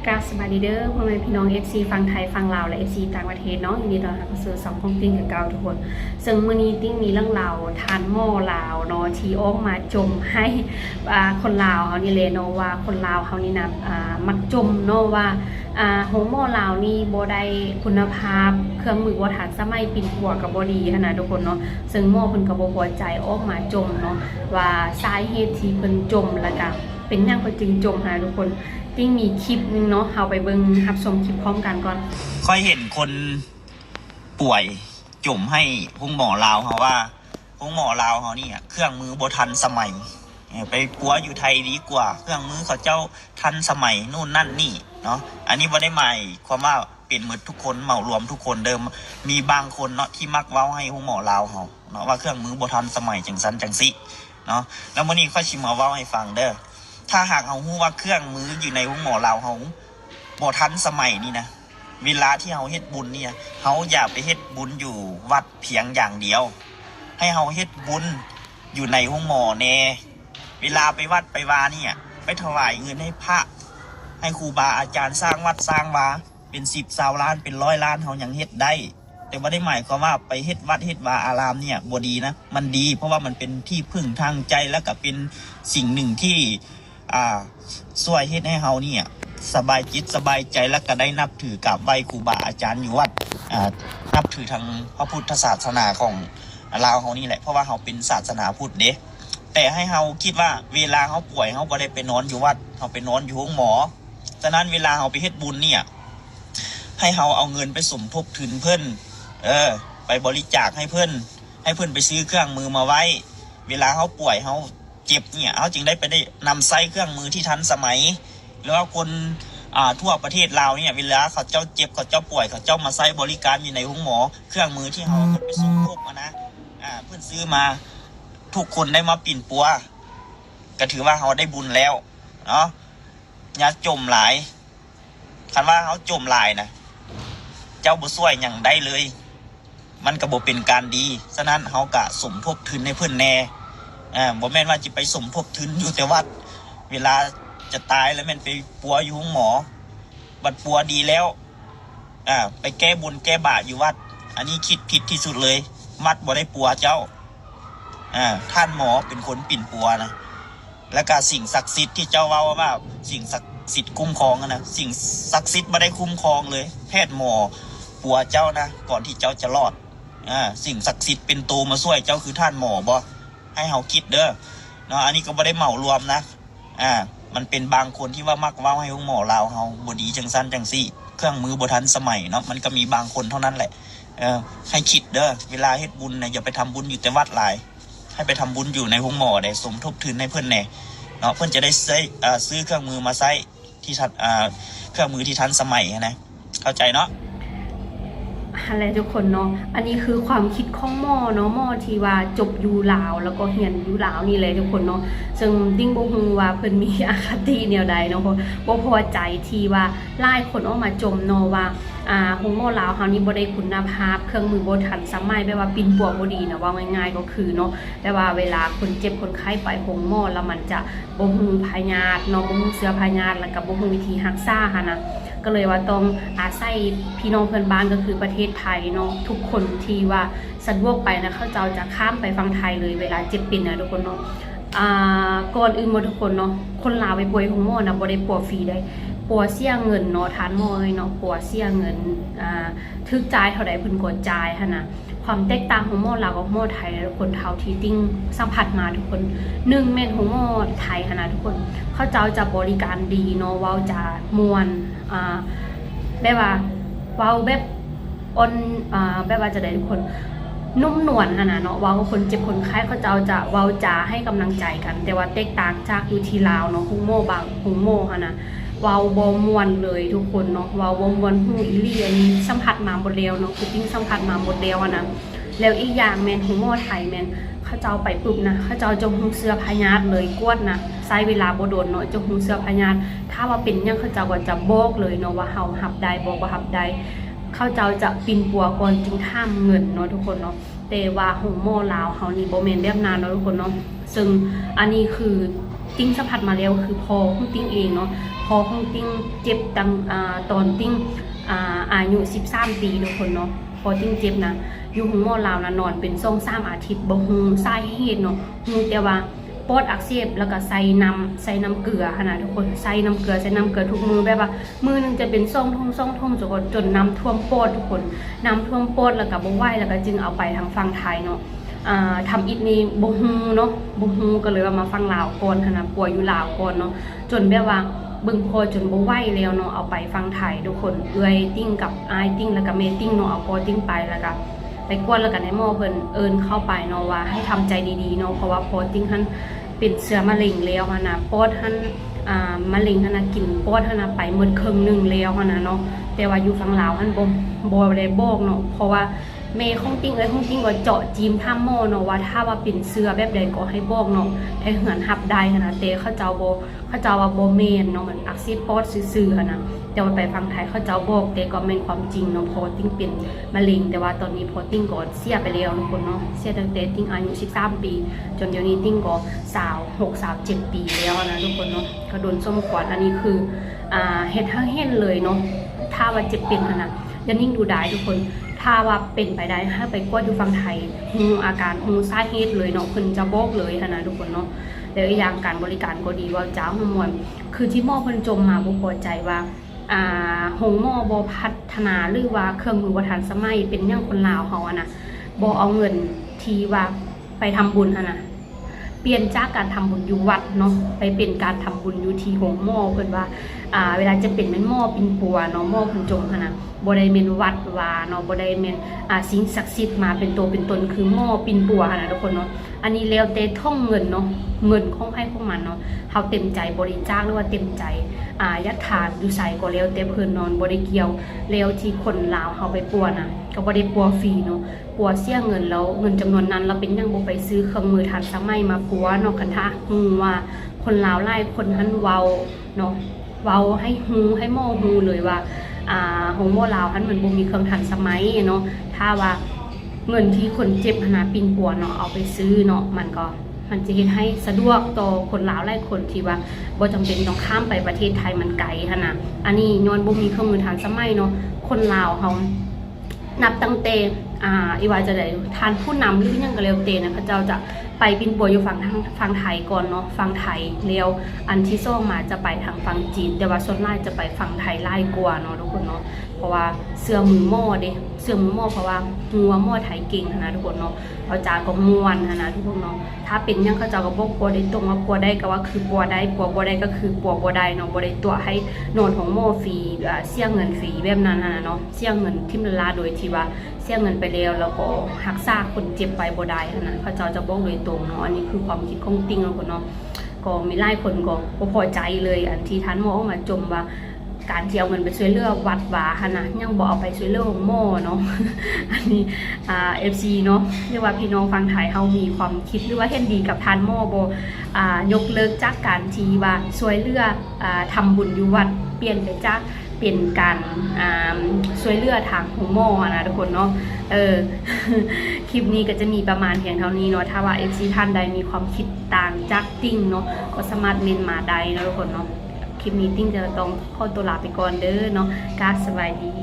กราบสบายดีเด้อพ่อแม่พี่น้อง FC ฟังไทยฟังลาวและ FC ต่างประเทศเนาะยินดีต้อนรับเข้าสู่2ของติ้งกับเก่าทุกคนซึ่งมื้อนี้ติ้งมีเรื่องราวทานหม้อลาวเนาะที่ออกมาจมให้คนลาวเฮานี่เลยเนาะว่าคนลาวเฮานี่นะมักจมเนาะว่าโฮหม้อลาวนี่บ่ได้คุณภาพเครื่องมือบ่ทันสมัยปิ่นหัวก็บ่ดีขนาดทุกคนเนาะซึ่งหม้อเพิ่นก็บ่พอใจออกมาจมเนาะว่าสาเหตุที่เพิ่นจมแล้วก็เป็นหยังเพิ่นจึงจมหาทุกคนติ้งมีคลิปนึงเนาะเอาไปเบิ่งรับชมคลิปพร้อมกันก่อนค่อยเห็นคนป่วยจุ่มให้ห้องหมอลาวเขาว่าห้องหมอลาวเขานี่เครื่องมือโบทันสมัยไปปัวอยู่ไทยดีกว่าเครื่องมือเขาเจ้าทันสมัยนู่นนั่นนี่เนาะอันนี้บ่ได้หมายความว่าเป็นหมดทุกคนเหมารวมทุกคนเดิมมีบางคนเนาะที่มักเว้าให้ห้องหมอลาวเขาเนาะว่าเครื่องมือโบทันสมัยจังซันจังสิเนาะแล้วมื้อนี้ค่อยสิมาเว้าให้ฟังเด้อถ้าหากเขาฮู้ว่าเครื่องมืออยู่ในห้องหมอลาวเขาบ่ทันสมัยนี่นะเวลาที่เขาเฮ็ดบุญเนี่ยเขาอย่าไปเฮ็ดบุญอยู่วัดเพียงอย่างเดียวให้เขาเฮ็ดบุญอยู่ในห้องหมอแน่เวลาไปวัดไปวาเนี่ยไปถวายเงินให้พระให้ครูบาอาจารย์สร้างวัดสร้างวาเป็น10-20 ล้านเป็น100 ล้านเขายังเฮ็ดได้แต่ว่าได้หมายความว่าไปเฮ็ดวัดเฮ็ดวาอารามเนี่ยบ่ดีนะมันดีเพราะว่ามันเป็นที่พึ่งทางใจและก็เป็นสิ่งหนึ่งที่ช่วยเฮ็ดให้เฮาเนี่ยสบายจิตสบายใจและก็ได้นับถือกราบไหว้ครูบาอาจารย์อยู่วัดนับถือทางพระพุทธศาสนาของลาวเฮานี่แหละเพราะว่าเฮาเป็นศาสนาพุทธเด้แต่ให้เฮาคิดว่าเวลาเฮาป่วยเฮาบ่ได้ไปนอนอยู่วัดเฮาไปนอนอยู่โรงหมอฉะนั้นเวลาเฮาไปเฮ็ดบุญเนี่ยให้เฮาเอาเงินไปสมทบทุนเพิ่นไปบริจาคให้เพิ่นไปซื้อเครื่องมือมาไว้เวลาเฮาป่วยเฮาเจ็บเนี่ยเขาจึงได้ไปได้นำไส้เครื่องมือที่ทันสมัยหรือว่าคนทั่วประเทศลาวเนี่ยเวลาเขาเจ้าเจ็บเขาเจ้าป่วยเขาเจ้ามาไส้บริการอยู่ในห้องหมอเครื่องมือที่เขาไปส่งพบนะเพื่อนซื้อมาทุกคนได้มาปิ่นปัวก็ถือว่าเขาได้บุญแล้วเนาะอย่าจมหลายคันว่าเขาจมหลายนะเจ้าบ่ช่วยอย่างได้เลยมันก็บ่เป็นการดีฉะนั้นเขากะสมทบทุนให้เพื่อนแน่บ่แม่นว่าจะไปสมทบทุนอยู่แต่วัดเวลาจะตายแล้วแม่นไปปัวอยู่ห้องหมอบัดปัวดีแล้วไปแก้บุญแก้บาปอยู่วัดอันนี้คิดผิดที่สุดเลยมัดบ่ได้ปัวเจ้าท่านหมอเป็นคนปิ่นปัวนะแล้วก็สิ่งศักดิ์สิทธิ์ที่เจ้าเว้าว่าสิ่งศักดิ์สิทธิ์คุ้มครองนะสิ่งศักดิ์สิทธิ์บ่ได้คุ้มครองเลยแพทย์หมอปัวเจ้านะก่อนที่เจ้าจะรอดสิ่งศักดิ์สิทธิ์เป็นตัวมาช่วยเจ้าคือท่านหมอบ่ให้เฮาคิดเด้อเนาะอันนี้ก็บ่ได้เหมารวมนะมันเป็นบางคนที่ว่ามักเว้าให้หมอลาวเฮาบ่ดีจังซั่นจังซี่เครื่องมือบ่ทันสมัยเนาะมันก็มีบางคนเท่านั้นแหละให้คิดเด้อเวลาเฮ็ดบุญเนี่ยอย่าไปทำบุญอยู่แต่วัดหลายให้ไปทำบุญอยู่ในห้องหมอได้สมทบทุนให้เพิ่นแน่เนาะเพิ่นจะได้ซื้อเครื่องมือมาใช้ที่เครื่องมือที่ทันสมัยนะเข้าใจเนาะอะไรทุกคนเนาะอันนี้คือความคิดของหม้อเนาะหม้อที่ว่าจบอยู่ลาวแล้วก็เรียนอยู่ลาวนี่เลยทุกคนเนาะซึ่งดิ้งบ่ฮู้ว่าเพิ่นมีอคติแนวใดเนาะบ่พอใจที่ว่าหลายคนออกมาจมเนาะว่าโรงหม้อลาวเฮานี่บ่ได้คุณภาพเครื่องมือบ่ทันสมัยแบบว่าปิ่นปัวบ่ดีนะว่าง่ายๆก็คือเนาะแต่ว่าเวลาคนเจ็บคนไข้ไปโรงหม้อแล้วมันจะบ่ฮู้พยาธิเนาะบ่ฮู้เชื้อพยาธิแล้วก็บ่ฮู้วิธีรักษาหั่นนะก็เลยว่าต้องอาศัยพี่น้องเพื่อนบ้านก็คือประเทศไทยเนาะทุกคนที่ว่าสะดวกไปนะเขาจะข้ามไปฟังไทยเลยเวลาเจ็บปิ่นนะทุกคนเนาะก่อนอื่นหมดทุกคนเนาะคนลาวไปป่วยของหมอนะบ่ได้ปัวฟรีได้ปัวเสียเงินเนาะทานหมอเนาะปัวเสียเงินทึกจ่ายเท่าใดเพิ่นก็จ่ายหั่นน่ะความแตกต่างของหมอลาวกับหมอไทยทุกคนเท่าที่ติ้งสัมผัสมาทุกคน1แม่นของหมอไทยหั่นน่ะทุกคนเขาจะบริการดีเนาะเว้าจาม่วนแบบว่าเว้าแบบแบบว่าจะได้ทุกคนนุ่มนวลหั่นน่ะเนาะเว้าคนเจ็บคนไข้เขาจะเว้าจาให้กำลังใจกันแต่ว่าแตกต่างจากอยู่ที่ลาวเนาะฮุงโมบางฮุงโมหั่นน่ะเว้าบ่ม่วนเลยทุกคนเนาะเว้าบ่ม่วนฮู้อีหลีอันนี้สัมผัสมาหมดแล้วเนาะคือจริงสัมผัสมาหมดแล้วนะแล้วอีกอย่างแม่นฮุงโมไทยแม่นเขาเจ้าไปปุ๊บนะเขาเจ้าจะฮู้เสื้อพยาธิเลยกวดนะใช้เวลาบ่โดนเนาะจะฮู้เสื้อพยาธิถ้าว่าเป็นหยังเขาเจ้าก็จะบอกเลยเนาะว่าเฮารับได้บอกว่ารับได้เขาเจ้าจะปิ่นปัวก่อนจึงห้ามเงินเนาะทุกคนเนาะแต่ว่าโรงหมอลาวเฮานี่บ่แม่นแบบนั้นเนาะทุกคนเนาะซึ่งอันนี้คือ ติ้งสัมผัสมาแล้วคือพอของติ้งเองเนาะพอของติ้งเจ็บตั้งตอนติ้งอายุ13 ปีทุกคนเนาะพอติ้งเจ็บนะอยู่ห้องหมอลาวนะนอนเป็น2-3 อาทิตย์บ่ฮู้สาเหตุเนาะฮู้แต่ว่าปอดอักเสบแล้วก็ใส่น้ำเกลือขนาดทุกคนใส่น้ำเกลือทุกมือแบบว่ามือนึงจะเป็น2 ทุ่มจนน้ำท่วมปอดทุกคนน้ำท่วมปอดแล้วก็บ่ไหวแล้วก็จึงเอาไปทางฝั่งไทยเนาะทำอิฐนี่บ่ฮู้เนาะบ่ฮู้ก็เลยว่ามาฟังลาวก่อนนะป่วยอยู่ลาวก่อนเนาะจนแบบว่าเบิ่งพอจนบ่ไหวแล้วเนาะเอาไปฟังไทยทุกคนเอื้อยติ้งกับอายติ้งแล้วก็แม่ติ้งเนาะเอาพอติ้งไปแล้วก็ไปกวนแล้วก็ให้หมอเพิ่นเอิ้นเข้าไปเนาะว่าให้ทำใจดีๆเนาะเพราะว่าพอติ้งหั่นเป็นเชื้อมะเร็งแล้วหั่นน่ะปอดหั่นมะเร็งหั่นน่ะกินปอดหั่นน่ะไปหมดครึ่งนึงแล้วหั่นน่ะเนาะแต่ว่าอยู่ฝั่งลาวหั่นบ่ได้บอกเนาะเพราะว่าแม่ของติ้งของติ้งก็เจาะจีมถ้าหมอเนาะว่าถ้าว่าเป็นเสื้อแบบใดก็ให้บอกเนาะให้เหือนหับได้นะแต่เขาเจ้าว่าบ่แม่นเนาะมันอักเสบปอดซื่อๆนะแต่ว่าไปฟังไทยเขาเจ้าบอกแต่ก็แม่นความจริงเนาะพอติ้งเป็นมะเร็งแต่ว่าตอนนี้พอติ้งก็เสียไปแล้วทุกคนเนาะเสียตั้งแต่ติ้งอายุ13 ปีจนเดี๋ยวนี้ติ้งก็26-27 ปีแล้วนะทุกคนเนาะก็โดนส้มขวัญอันนี้คือเฮ็ดให้เห็นเลยเนาะถ้าว่าเจ็บเป็นขนาดอย่านิ่งดูได้ทุกคนถ้าว่าเป็นไปได้ถ้าไปกวดอยู่ฝั่งไทยฮู้อาการฮู้สาเหตุเลยเนาะเพิ่นจะบอกเลยนะทุกคนเนาะแล้วอีกอย่างการบริการก็ดีว่าจ้าฮู้ม่วนคือที่หมอเพิ่นจมมาบ่พอใจว่าโรงหมอบ่พัฒนาหรือว่าเครื่องมือบ่ทันสมัยเป็นอย่างคนลาวเฮานะบ่เอาเงินที่ว่าไปทำบุญนะเปลี่ยนจากการทำบุญอยู่วัดเนาะไปเป็นการทำบุญอยู่ที่โรงหมอเพิ่นว่าเวลาจะเป็นแม่นหมอปินปัวเนาะหมอเพิ่นจมนะบ่ได้แม่นวัดว่าเนาะบ่ได้แม่นสิ่งศักดิ์สิทธิ์มาเป็นตัวเป็นตนคือหม้อปิ่นปัวนะทุกคนเนาะอันนี้แล้วแต่ท่องเงินเนาะเงินของให้ของมันเนาะเฮาเต็มใจบริจาคหรือว่าเต็มใจยัดทานอยู่ใส่ก็แล้วแต่เพิ่นนอนบ่ได้เกี่ยวแล้วที่คนลาวเฮาไปปัวน่ะก็บ่ได้ปัวฟรีเนาะปัวเสียเงินแล้วเงินจำนวนนั้นเราเป็นยังบ่ไปซื้อเครื่องมือทันสมัยมาปัวเนาะคันถ้าฮู้ว่าคนลาวหลายคนหันเว้าเนาะเว้าให้ฮู้ให้หม้อฮู้เลยว่าโรงหมอลาวหันมันบ่มีเครื่องทันสมัยเนาะถ้าว่าเงินที่คนเจ็บขนาดปิ่นปัวเนาะเอาไปซื้อเนาะมันจะเฮ็ดให้สะดวกต่อคนลาวหลายคนที่ว่าบ่จำเป็นต้องข้ามไปประเทศไทยมันไกลหั่นน่ะอันนี้ย้อนบ่มีเครื่องมือทันสมัยเนาะคนลาวเฮานับตั้งแต่อีว่าจะได้ทานผู้นำหรือยังก็แล้วแต่นะเขาเจ้าจะไปปิ่นปัวอยู่ฝั่งไทยก่อนเนาะฝั่งไทยแล้วอันที่2มาจะไปทางฝั่งจีนแต่ว่าส่วนมากจะไปฝั่งไทยหลายกว่าเนาะทุกคนเนาะเพราะว่าเสื้อมือหม้อเด้เสื้อมือหม้อเพราะว่าหัวหม้อไทยเก่งนะทุกคนเนาะเขาจาก็ม่วนนะทุกคนเนาะถ้าเป็นยังเขาเจ้าก็บอกปัวได้ตรงว่าปัวได้ก็ว่าคือปัวได้ปัวบ่ได้ก็คือปัวบ่ได้เนาะบ่ได้ตัวให้นอนของหม้อฟรีเสียเงินฟรีแบบนั้นนะเนาะเสียเงินทิ่มละโดยที่ว่าเสียเงินไปแล้วก็รักษาคนเจ็บไปบ่ได้นะเขาเจ้าจะบอกโดยตรงเนาะอันนี้คือความคิดของติ้งทุกคนเนาะก็มีหลายคนก็บ่พอใจเลยอันที่ท่านหมอออกมาจมว่าการที่เอาเงินไปช่วยเหลือวัดว่าหั่นน่ะยังบ่เอาไปช่วยเหลือของหมอเนาะ อันนี้FC เนาะเรียกว่าพี่น้องฟังไทยเฮามีความคิดหรือว่าเห็นดีกับท่านหมอบ่ยกเลิกจากการที่ว่าช่วยเหลือทำบุญอยู่วัดเปลี่ยนไปจากเป็นการช่วยเหลือทางของหมอนะทุกคนเนาะคลิปนี้ก็จะมีประมาณเพียงเท่านี้เนาะถ้าว่า FC ท่านใดมีความคิดต่างจากติ้งเนาะก็สามารถเมนมาได้นะทุกคนเนาะคลิปนี้ติ้งจะต้องขอตัวลาไปก่อนเด้อเนาะกราบสวัสดี